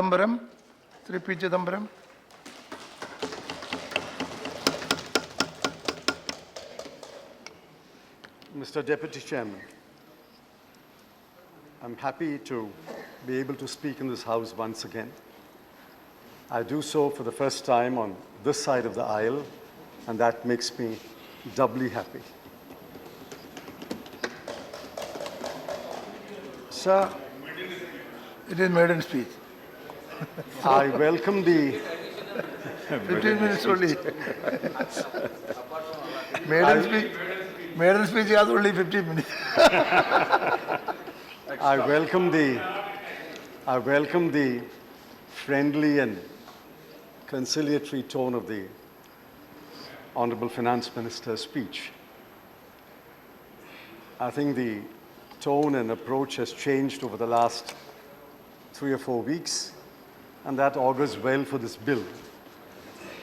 Chidambaram. Sri P. Chidambaram. Mr. Deputy Chairman, I'm happy to be able to speak in this House once again. I do so for the first time on this side of the aisle, and that makes me doubly happy. Sir, It is maiden speech. I welcome the 15 minutes only. Maiden speech is only 15 minutes. I welcome the friendly and conciliatory tone of the Honorable Finance Minister's speech. I think the tone and approach has changed over the last 3 or 4 weeks, and that augurs well for this bill.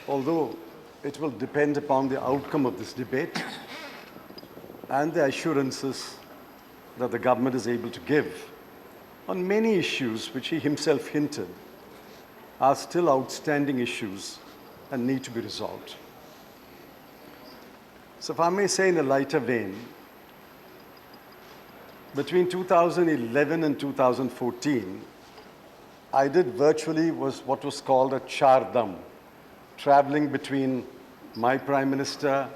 Although it will depend upon the outcome of this debate and the assurances that the government is able to give on many issues which he himself hinted are still outstanding issues and need to be resolved. So if I may say in a lighter vein, between 2011 and 2014, I did virtually what was called a chardam, traveling between my Prime Minister,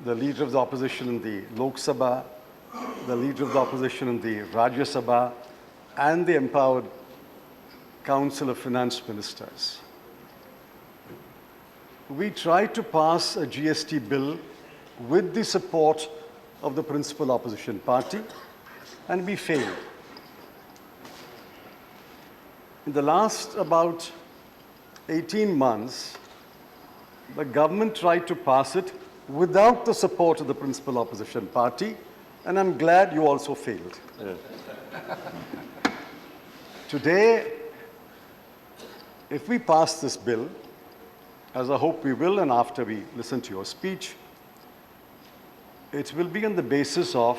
the Leader of the Opposition in the Lok Sabha, the Leader of the Opposition in the Rajya Sabha, and the empowered Council of Finance Ministers. We tried to pass a GST bill with the support of the principal opposition party, and we failed. In the last about 18 months, the government tried to pass it without the support of the principal opposition party, and I'm glad you also failed. Yeah. Today, if we pass this bill, as I hope we will, and after we listen to your speech, it will be on the basis of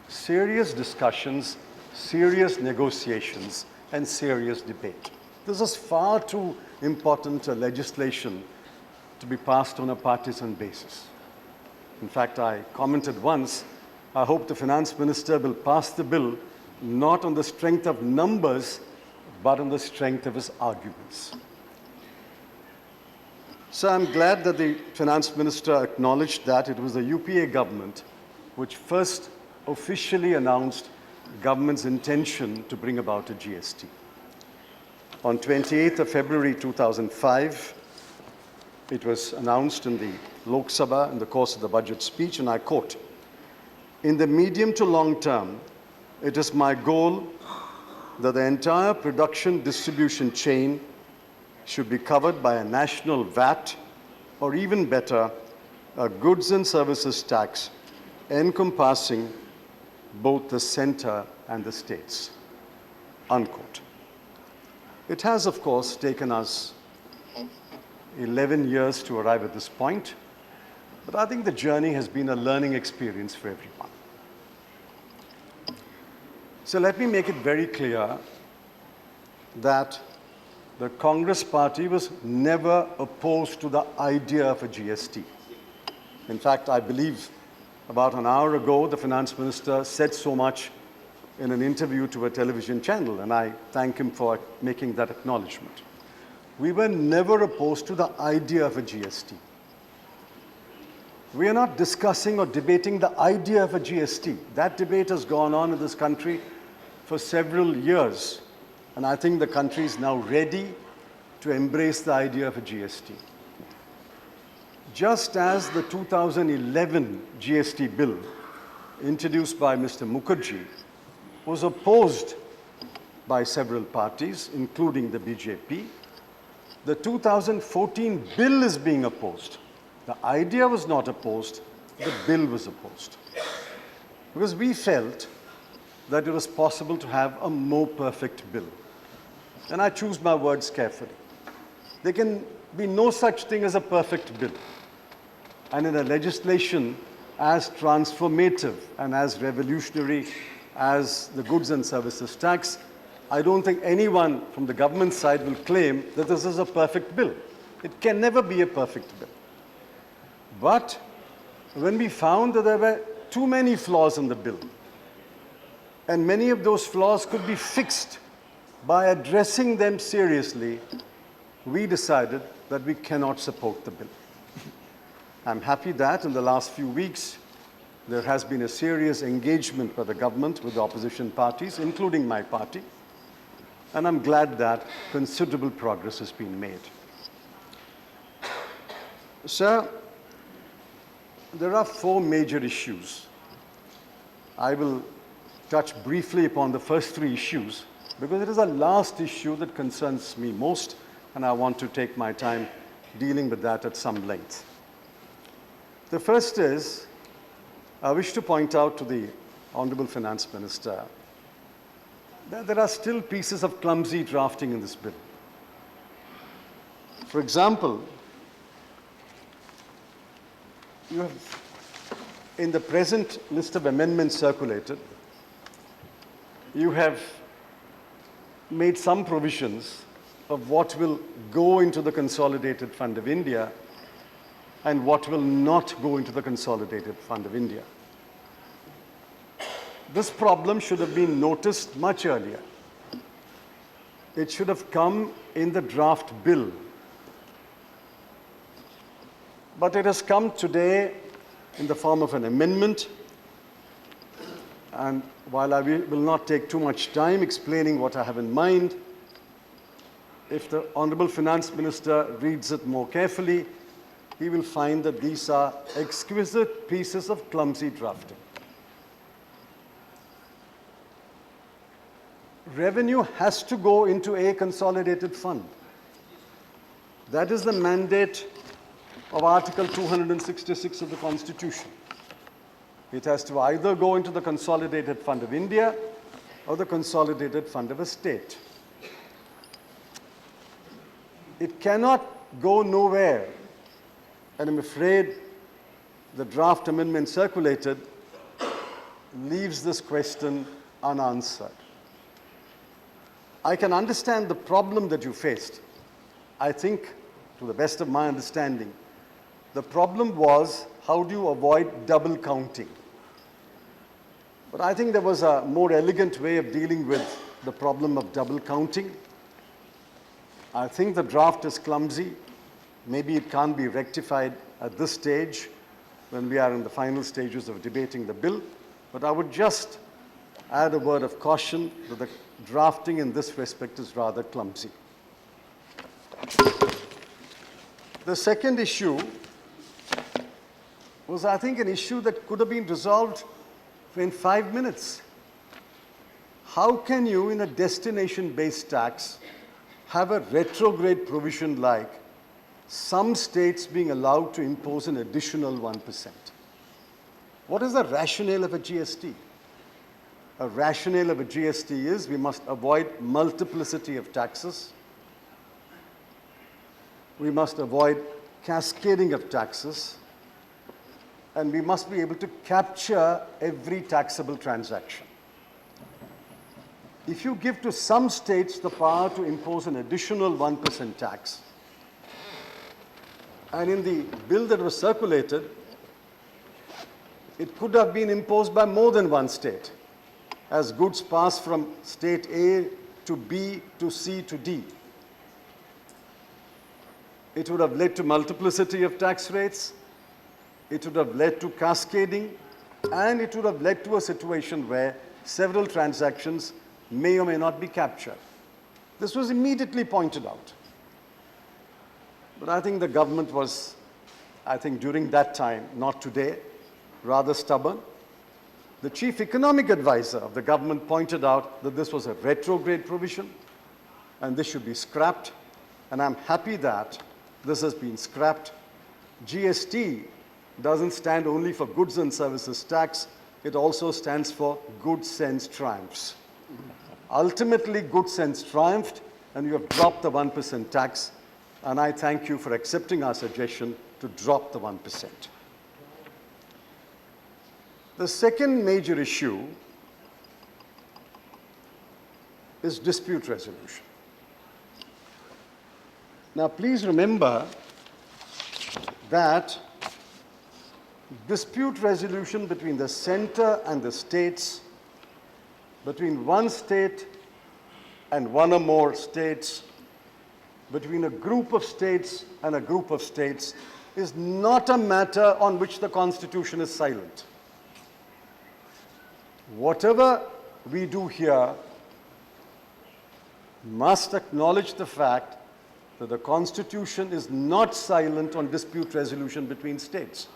serious discussions, serious negotiations, and serious debate. This is far too important a legislation to be passed on a partisan basis. In fact, I commented once, I hope the finance minister will pass the bill not on the strength of numbers, but on the strength of his arguments. So I'm glad that the finance minister acknowledged that it was the UPA government which first officially announced government's intention to bring about a GST. On 28th of February 2005, it was announced in the Lok Sabha in the course of the budget speech, and I quote, "In the medium to long term, it is my goal that the entire production distribution chain should be covered by a national VAT, or even better, a goods and services tax encompassing both the center and the states." Unquote. It has, of course, taken us 11 years to arrive at this point, but I think the journey has been a learning experience for everyone. So let me make it very clear that the Congress party was never opposed to the idea of a GST. In fact, I believe about an hour ago, the finance minister said so much in an interview to a television channel, and I thank him for making that acknowledgement. We were never opposed to the idea of a GST. We are not discussing or debating the idea of a GST. That debate has gone on in this country for several years, and I think the country is now ready to embrace the idea of a GST. Just as the 2011 GST bill introduced by Mr. Mukherjee was opposed by several parties, including the BJP, the 2014 bill is being opposed. The idea was not opposed, the bill was opposed. Because we felt that it was possible to have a more perfect bill. And I choose my words carefully. There can be no such thing as a perfect bill. And in a legislation as transformative and as revolutionary as the goods and services tax, I don't think anyone from the government side will claim that this is a perfect bill. It can never be a perfect bill. But when we found that there were too many flaws in the bill, and many of those flaws could be fixed by addressing them seriously, we decided that we cannot support the bill. I'm happy that in the last few weeks, there has been a serious engagement by the government with the opposition parties, including my party, and I'm glad that considerable progress has been made. Sir, there are four major issues. I will touch briefly upon the first three issues because it is the last issue that concerns me most, and I want to take my time dealing with that at some length. The first is, I wish to point out to the Honorable Finance Minister that there are still pieces of clumsy drafting in this bill. For example, you have, in the present list of amendments circulated, you have made some provisions of what will go into the Consolidated Fund of India and what will not go into the Consolidated Fund of India. This problem should have been noticed much earlier. It should have come in the draft bill. But it has come today in the form of an amendment. And while I will not take too much time explaining what I have in mind, if the Honorable Finance Minister reads it more carefully, he will find that these are exquisite pieces of clumsy drafting. Revenue has to go into a consolidated fund. That is the mandate of Article 266 of the Constitution. It has to either go into the Consolidated Fund of India or the Consolidated Fund of a state. It cannot go nowhere, and I'm afraid the draft amendment circulated leaves this question unanswered. I can understand the problem that you faced. I think, to the best of my understanding, the problem was how do you avoid double counting? But I think there was a more elegant way of dealing with the problem of double counting. I think the draft is clumsy. Maybe it can't be rectified at this stage when we are in the final stages of debating the bill. But I would just add a word of caution that the drafting in this respect is rather clumsy. The second issue was, I think, an issue that could have been resolved in 5 minutes. How can you, in a destination-based tax, have a retrograde provision like some states being allowed to impose an additional 1%? What is the rationale of a GST? A rationale of a GST is we must avoid multiplicity of taxes. We must avoid cascading of taxes. And we must be able to capture every taxable transaction. If you give to some states the power to impose an additional 1% tax, and in the bill that was circulated, it could have been imposed by more than one state, as goods pass from state A to B to C to D. It would have led to multiplicity of tax rates, it would have led to cascading, and it would have led to a situation where several transactions may or may not be captured. This was immediately pointed out. But I think the government was, during that time, not today, rather stubborn. The chief economic advisor of the government pointed out that this was a retrograde provision and this should be scrapped. And I'm happy that this has been scrapped. GST doesn't stand only for goods and services tax, it also stands for good sense triumphs. Ultimately, good sense triumphed, and you have dropped the 1% tax, and I thank you for accepting our suggestion to drop the 1%. The second major issue is dispute resolution. Now, please remember that dispute resolution between the center and the states, between one state and one or more states, between a group of states and a group of states, is not a matter on which the Constitution is silent. Whatever we do here must acknowledge the fact that the Constitution is not silent on dispute resolution between states.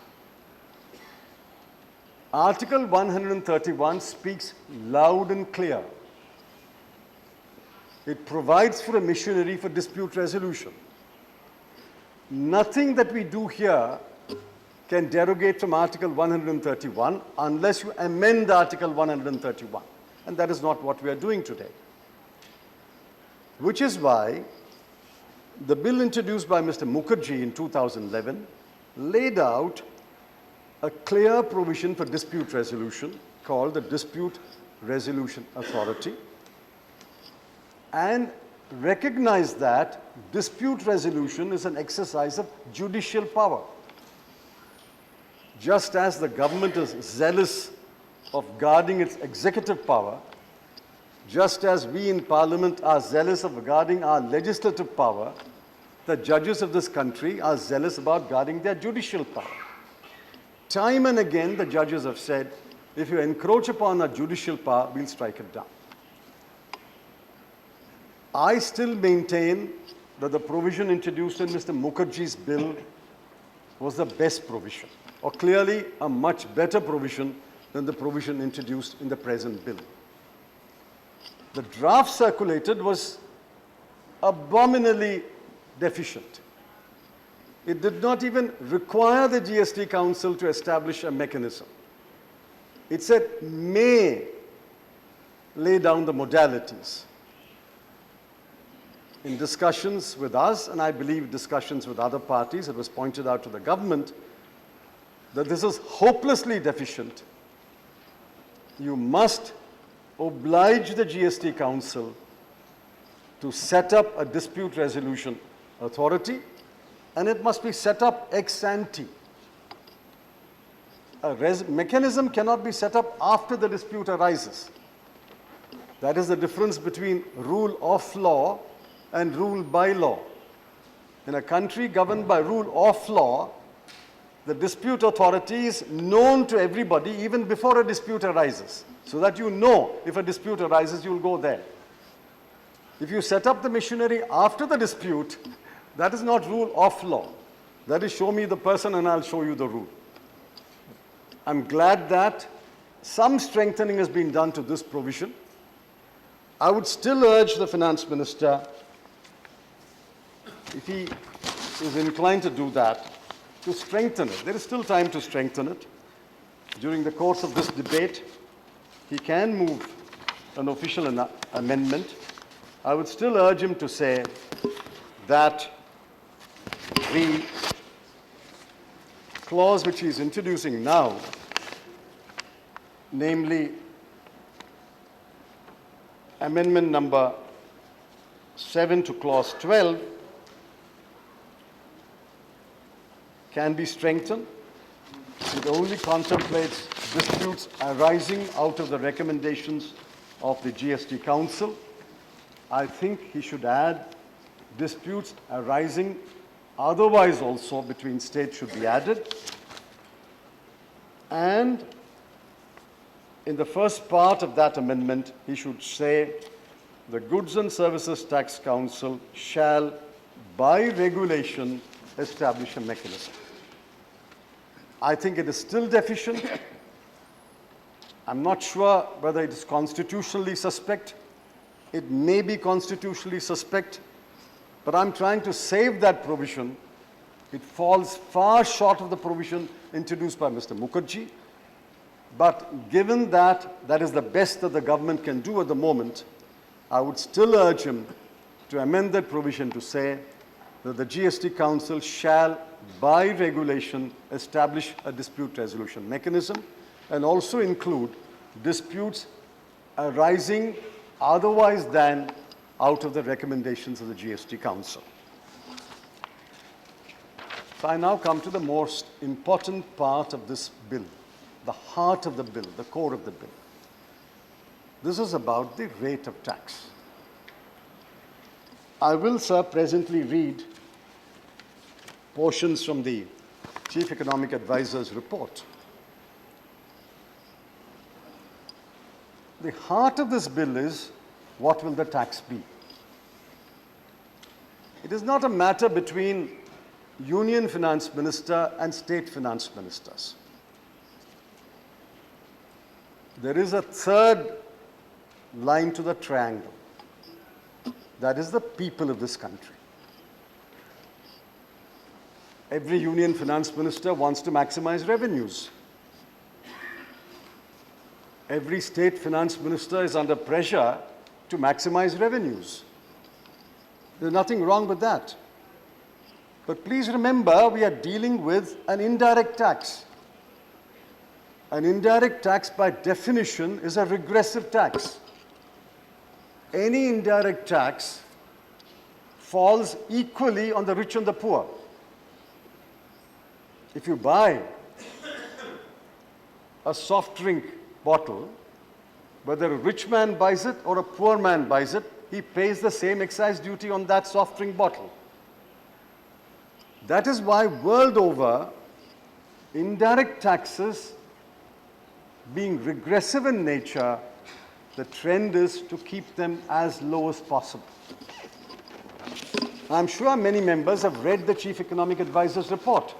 Article 131 speaks loud and clear. It provides for a machinery for dispute resolution. Nothing that we do here can derogate from Article 131 unless you amend Article 131. And that is not what we are doing today. Which is why the bill introduced by Mr. Mukherjee in 2011 laid out a clear provision for dispute resolution called the Dispute Resolution Authority, and recognized that dispute resolution is an exercise of judicial power. Just as the government is zealous of guarding its executive power, just as we in Parliament are zealous of guarding our legislative power, the judges of this country are zealous about guarding their judicial power. Time and again, the judges have said, if you encroach upon our judicial power, we'll strike it down. I still maintain that the provision introduced in Mr. Mukherjee's bill was the best provision, or clearly a much better provision than the provision introduced in the present bill. The draft circulated was abominably deficient. It did not even require the GST Council to establish a mechanism. It said may lay down the modalities. In discussions with us, and I believe discussions with other parties, it was pointed out to the government that this is hopelessly deficient. You must oblige the GST Council to set up a dispute resolution authority, and it must be set up ex ante. A mechanism cannot be set up after the dispute arises. That is the difference between rule of law and rule by law. In a country governed by rule of law, the dispute authority is known to everybody even before a dispute arises, so that you know if a dispute arises, you will go there. If you set up the machinery after the dispute, that is not rule of law. That is show me the person and I'll show you the rule. I'm glad that some strengthening has been done to this provision. I would still urge the Finance Minister, if he is inclined to do that, to strengthen it. There is still time to strengthen it. During the course of this debate, he can move an official amendment. I would still urge him to say that the clause which he is introducing now, namely amendment number 7 to clause 12, can be strengthened. It only contemplates disputes arising out of the recommendations of the GST Council. I think he should add disputes arising otherwise also between states should be added. And in the first part of that amendment, he should say, the Goods and Services Tax Council shall, by regulation, establish a mechanism. I think it is still deficient. I'm not sure whether it is constitutionally suspect. It may be constitutionally suspect, but I'm trying to save that provision. It falls far short of the provision introduced by Mr. Mukherjee. But given that that is the best that the government can do at the moment, I would still urge him to amend that provision to say that the GST Council shall, by regulation, establish a dispute resolution mechanism and also include disputes arising otherwise than out of the recommendations of the GST Council. So I now come to the most important part of this bill, the heart of the bill, the core of the bill. This is about the rate of tax. I will, sir, presently read portions from the Chief Economic Advisor's report. The heart of this bill is, what will the tax be? It is not a matter between Union Finance Minister and State Finance Ministers. There is a third line to the triangle. That is the people of this country. Every Union Finance Minister wants to maximize revenues. Every State Finance Minister is under pressure to maximize revenues. There's nothing wrong with that. But please remember, we are dealing with an indirect tax. An indirect tax, by definition, is a regressive tax. Any indirect tax falls equally on the rich and the poor. If you buy a soft drink bottle, whether a rich man buys it or a poor man buys it, he pays the same excise duty on that soft drink bottle. That is why, world over, indirect taxes, being regressive in nature, the trend is to keep them as low as possible. I'm sure many members have read the Chief Economic Advisor's report.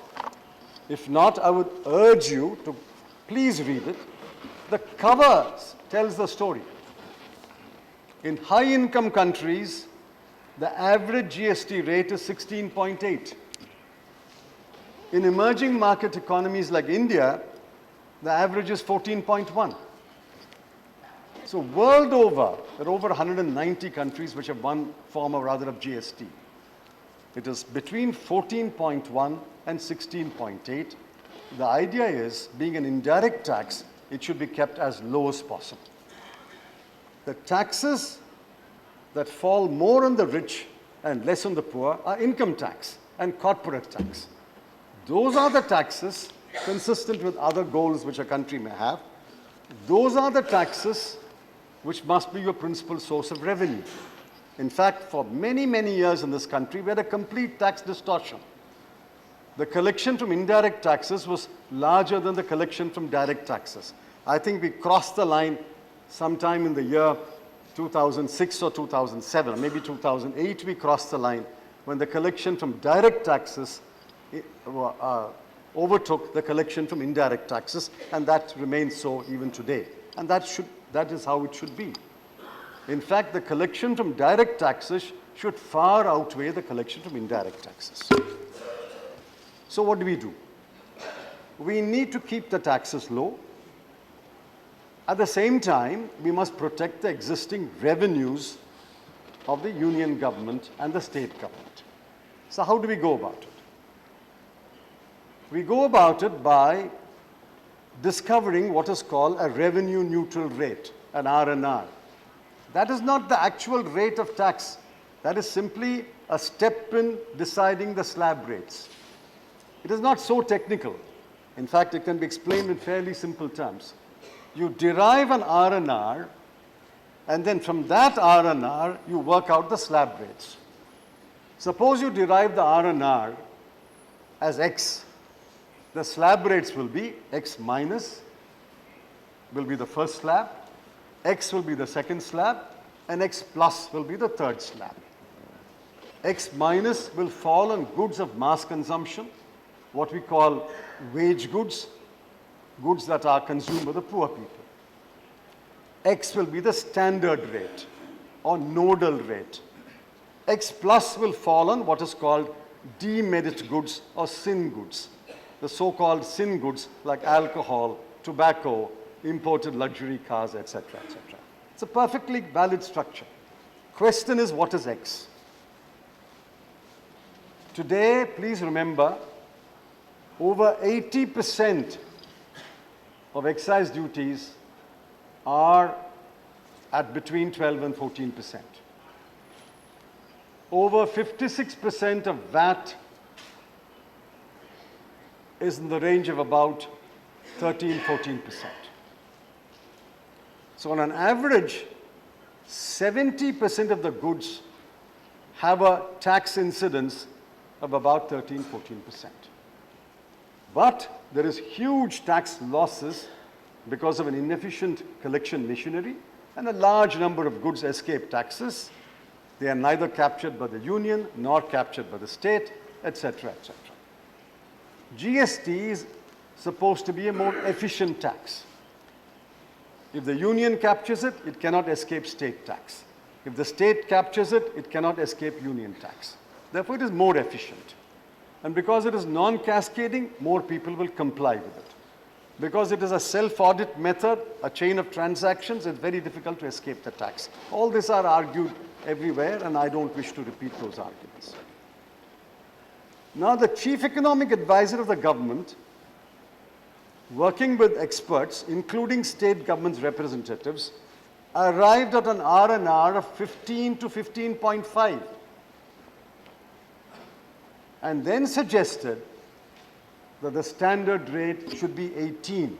If not, I would urge you to please read it. The cover tells the story. In high-income countries, the average GST rate is 16.8. In emerging market economies like India, the average is 14.1. So world over, there are over 190 countries which have one form or other of GST. It is between 14.1 and 16.8. The idea is, being an indirect tax, it should be kept as low as possible. The taxes that fall more on the rich and less on the poor are income tax and corporate tax. Those are the taxes consistent with other goals which a country may have. Those are the taxes which must be your principal source of revenue. In fact, for many, many years in this country, we had a complete tax distortion. The collection from indirect taxes was larger than the collection from direct taxes. I think we crossed the line sometime in the year 2006 or 2007, maybe 2008 we crossed the line, when the collection from direct taxes overtook the collection from indirect taxes, and that remains so even today. And that is how it should be. In fact, the collection from direct taxes should far outweigh the collection from indirect taxes. So what do? We need to keep the taxes low. At the same time, we must protect the existing revenues of the union government and the state government. So how do we go about it? We go about it by discovering what is called a revenue neutral rate, an R&R. That is not the actual rate of tax. That is simply a step in deciding the slab rates. It is not so technical. In fact, it can be explained in fairly simple terms. You derive an R&R, and then from that R&R, you work out the slab rates. Suppose you derive the R&R as X. The slab rates will be X minus will be the first slab, X will be the second slab, and X plus will be the third slab. X minus will fall on goods of mass consumption, what we call wage goods, goods that are consumed by the poor people. X will be the standard rate or nodal rate. X plus will fall on what is called demerit goods or sin goods, the so-called sin goods like alcohol, tobacco, imported luxury cars, etc., etc. It's a perfectly valid structure. Question is, what is X? Today, please remember, over 80% of excise duties are at between 12 and 14%. Over 56% of VAT is in the range of about 13, 14%. So on an average, 70% of the goods have a tax incidence of about 13, 14%. But there is huge tax losses because of an inefficient collection machinery, and a large number of goods escape taxes. They are neither captured by the union nor captured by the state, etc., etc. GST is supposed to be a more efficient tax. If the union captures it, it cannot escape state tax. If the state captures it, it cannot escape union tax. Therefore, it is more efficient. And because it is non-cascading, more people will comply with it. Because it is a self-audit method, a chain of transactions, it's very difficult to escape the tax. All these are argued everywhere, and I don't wish to repeat those arguments. Now, the chief economic advisor of the government, working with experts, including state government's representatives, arrived at an R&R of 15 to 15.5, and then suggested that the standard rate should be 18.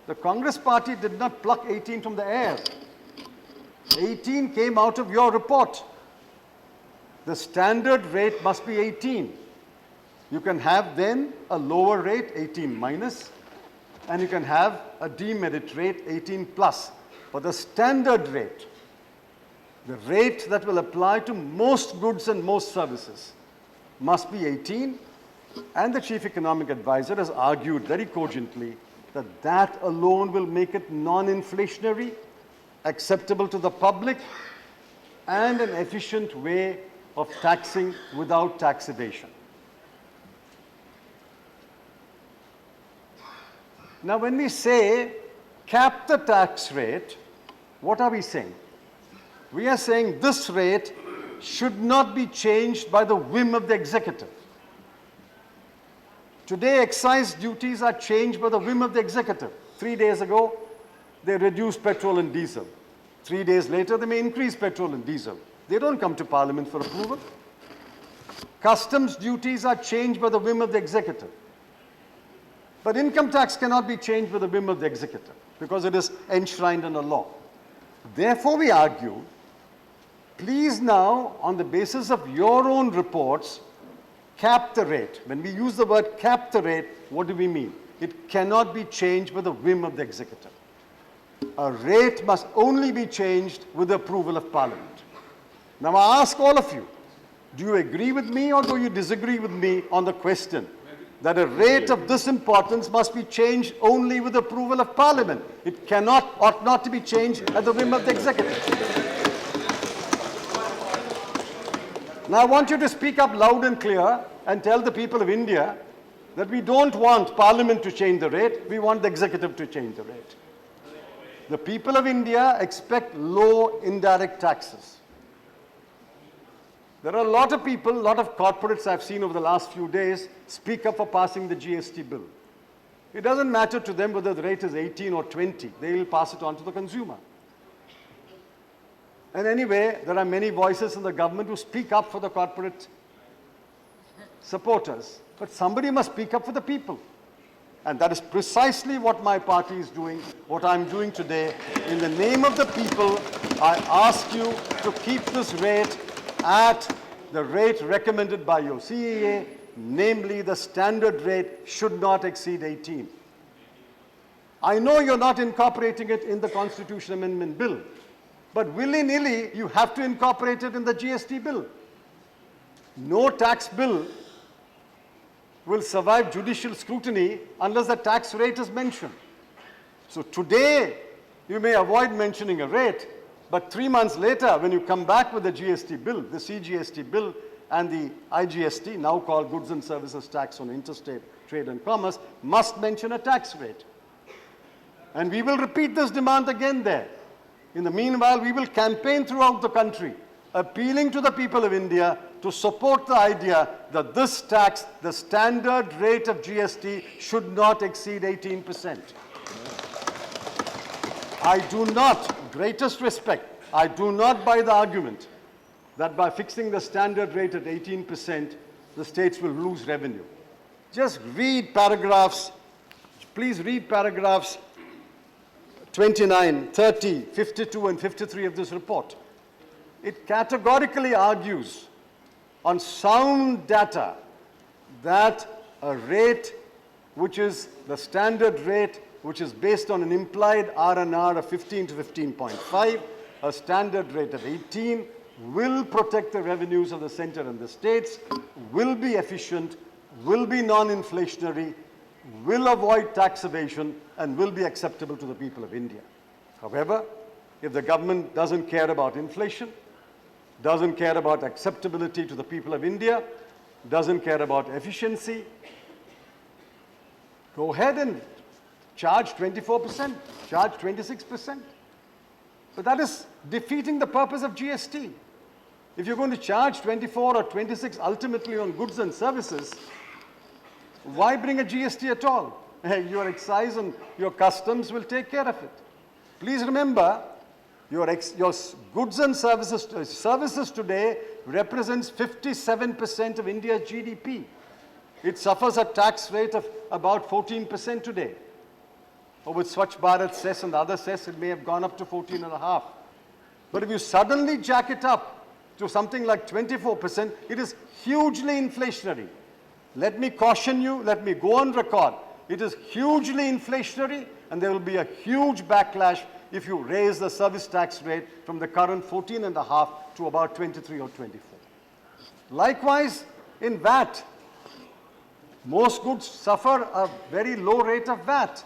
The Congress party did not pluck 18 from the air. 18 came out of your report. The standard rate must be 18. You can have then a lower rate, 18 minus, and you can have a demerit rate, 18 plus. But the standard rate, the rate that will apply to most goods and most services, must be 18. And the chief economic advisor has argued very cogently that that alone will make it non-inflationary, acceptable to the public, and an efficient way of taxing without tax evasion. Now, when we say cap the tax rate, what are we saying? We are saying this rate should not be changed by the whim of the executive. Today, excise duties are changed by the whim of the executive. 3 days ago, they reduced petrol and diesel. 3 days later, they may increase petrol and diesel. They don't come to Parliament for approval. Customs duties are changed by the whim of the executive. But income tax cannot be changed by the whim of the executive because it is enshrined in a law. Therefore, we argue, please now, on the basis of your own reports, cap the rate. When we use the word cap the rate, what do we mean? It cannot be changed by the whim of the executive. A rate must only be changed with the approval of Parliament. Now, I ask all of you, do you agree with me or do you disagree with me on the question that a rate of this importance must be changed only with approval of Parliament? It cannot, ought not to be changed at the whim of the executive. Now, I want you to speak up loud and clear and tell the people of India that we don't want Parliament to change the rate, we want the executive to change the rate. The people of India expect low indirect taxes. There are a lot of people, a lot of corporates I've seen over the last few days speak up for passing the GST bill. It doesn't matter to them whether the rate is 18 or 20. They will pass it on to the consumer. And anyway, there are many voices in the government who speak up for the corporate supporters. But somebody must speak up for the people. And that is precisely what my party is doing, what I'm doing today. In the name of the people, I ask you to keep this rate at the rate recommended by your CEA, namely the standard rate should not exceed 18. I know you're not incorporating it in the Constitution Amendment Bill, but willy-nilly you have to incorporate it in the GST bill. No tax bill will survive judicial scrutiny unless the tax rate is mentioned. So today you may avoid mentioning a rate, but 3 months later, when you come back with the GST bill, the CGST bill and the IGST, now called Goods and Services Tax on Interstate Trade and Commerce, must mention a tax rate. And we will repeat this demand again there. In the meanwhile, we will campaign throughout the country, appealing to the people of India to support the idea that this tax, the standard rate of GST, should not exceed 18%. I do not greatest respect, I do not buy the argument that by fixing the standard rate at 18%, the states will lose revenue. Just read paragraphs, please read paragraphs 29, 30, 52, and 53 of this report. It categorically argues on sound data that a rate which is the standard rate, which is based on an implied R&R of 15 to 15.5, a standard rate of 18, will protect the revenues of the center and the states, will be efficient, will be non-inflationary, will avoid tax evasion, and will be acceptable to the people of India. However, if the government doesn't care about inflation, doesn't care about acceptability to the people of India, doesn't care about efficiency, go ahead and charge 24%, charge 26%. But that is defeating the purpose of GST. If you're going to charge 24 or 26 ultimately on goods and services, why bring a GST at all? Your excise and your customs will take care of it. Please remember, your goods and services today represents 57% of India's GDP. It suffers a tax rate of about 14% today. Or with Swachh Bharat cess and other cess, it may have gone up to 14.5. But if you suddenly jack it up to something like 24%, it is hugely inflationary. Let me caution you, let me go on record. It is hugely inflationary, and there will be a huge backlash if you raise the service tax rate from the current 14.5 to about 23 or 24. Likewise, in VAT, most goods suffer a very low rate of VAT.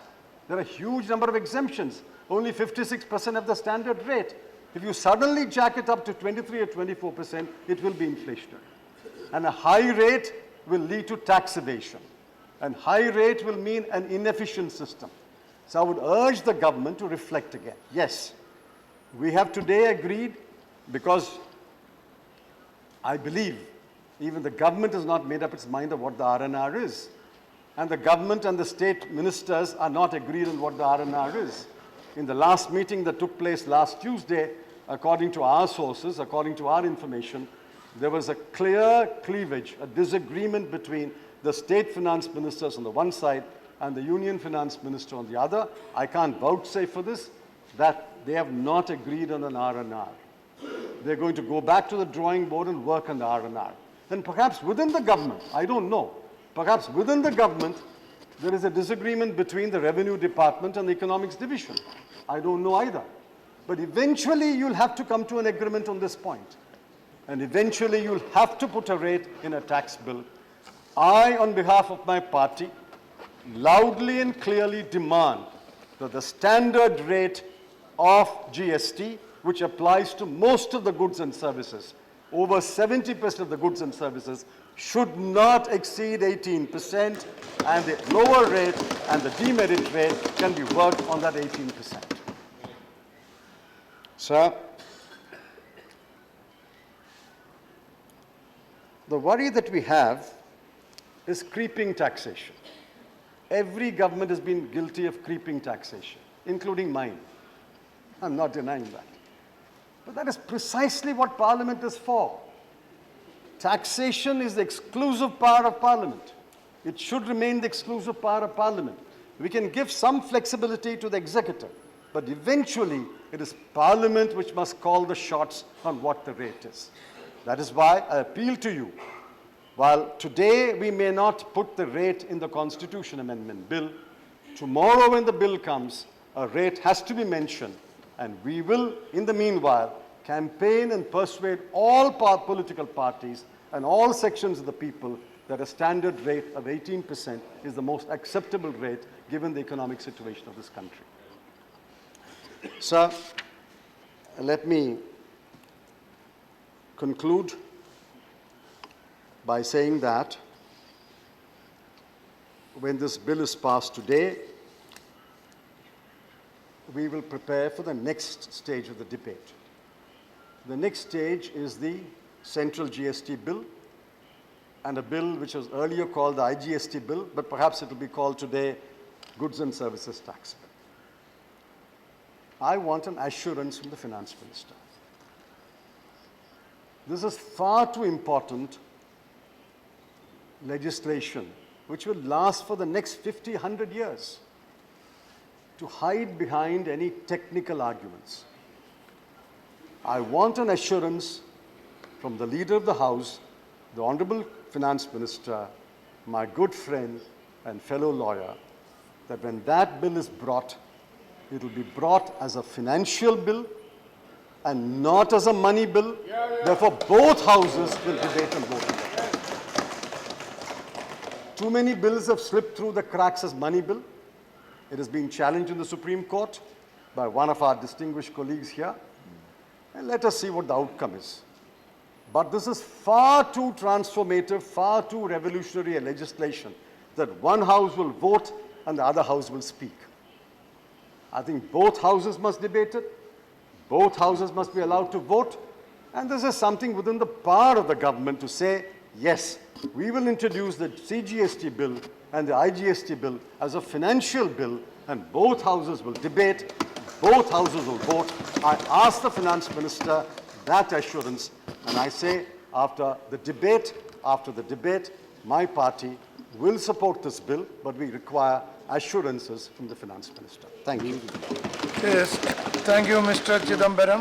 There are a huge number of exemptions, only 56% of the standard rate. If you suddenly jack it up to 23 or 24%, it will be inflationary. And a high rate will lead to tax evasion. And high rate will mean an inefficient system. So I would urge the government to reflect again. Yes, we have today agreed, because I believe even the government has not made up its mind of what the R&R is. And the government and the state ministers are not agreed on what the R&R is. In the last meeting that took place last Tuesday, according to our sources, according to our information, there was a clear cleavage, a disagreement between the state finance ministers on the one side and the union finance minister on the other. I can't vouchsafe for this, that they have not agreed on an R&R. They're going to go back to the drawing board and work on the R&R. Then perhaps within the government, I don't know, perhaps within the government, there is a disagreement between the Revenue Department and the Economics Division. I don't know either. But eventually you'll have to come to an agreement on this point. And eventually you'll have to put a rate in a tax bill. I, on behalf of my party, loudly and clearly demand that the standard rate of GST, which applies to most of the goods and services, over 70% of the goods and services, should not exceed 18%, and the lower rate and the demerit rate can be worked on that 18%. Sir, the worry that we have is creeping taxation. Every government has been guilty of creeping taxation, including mine. I'm not denying that. But that is precisely what Parliament is for. Taxation is the exclusive power of Parliament. It should remain the exclusive power of Parliament. We can give some flexibility to the executive, but eventually it is Parliament which must call the shots on what the rate is. That is why I appeal to you. While today we may not put the rate in the Constitution Amendment Bill, tomorrow when the bill comes, a rate has to be mentioned, and we will, in the meanwhile, campaign and persuade all political parties and all sections of the people that a standard rate of 18% is the most acceptable rate given the economic situation of this country. Sir, let me conclude by saying that when this bill is passed today, we will prepare for the next stage of the debate. The next stage is the central GST bill, and a bill which was earlier called the IGST bill, but perhaps it will be called today Goods and Services Tax Bill. I want an assurance from the finance minister. This is far too important legislation which will last for the next 50, 100 years to hide behind any technical arguments. I want an assurance from the Leader of the House, the Honorable Finance Minister, my good friend and fellow lawyer, that when that bill is brought, it will be brought as a financial bill and not as a money bill. Therefore, both houses will debate and vote on it. Too many bills have slipped through the cracks as money bill. It is being challenged in the Supreme Court by one of our distinguished colleagues here. And let us see what the outcome is. But this is far too transformative, far too revolutionary a legislation that one house will vote and the other house will speak. I think both houses must debate it. Both houses must be allowed to vote. And this is something within the power of the government to say, yes, we will introduce the CGST bill and the IGST bill as a financial bill, and both houses will debate, both houses will vote. I ask the finance minister that assurance, and I say after the debate, my party will support this bill, but we require assurances from the finance minister. Thank you. Yes, thank you, Mr. Chidambaram.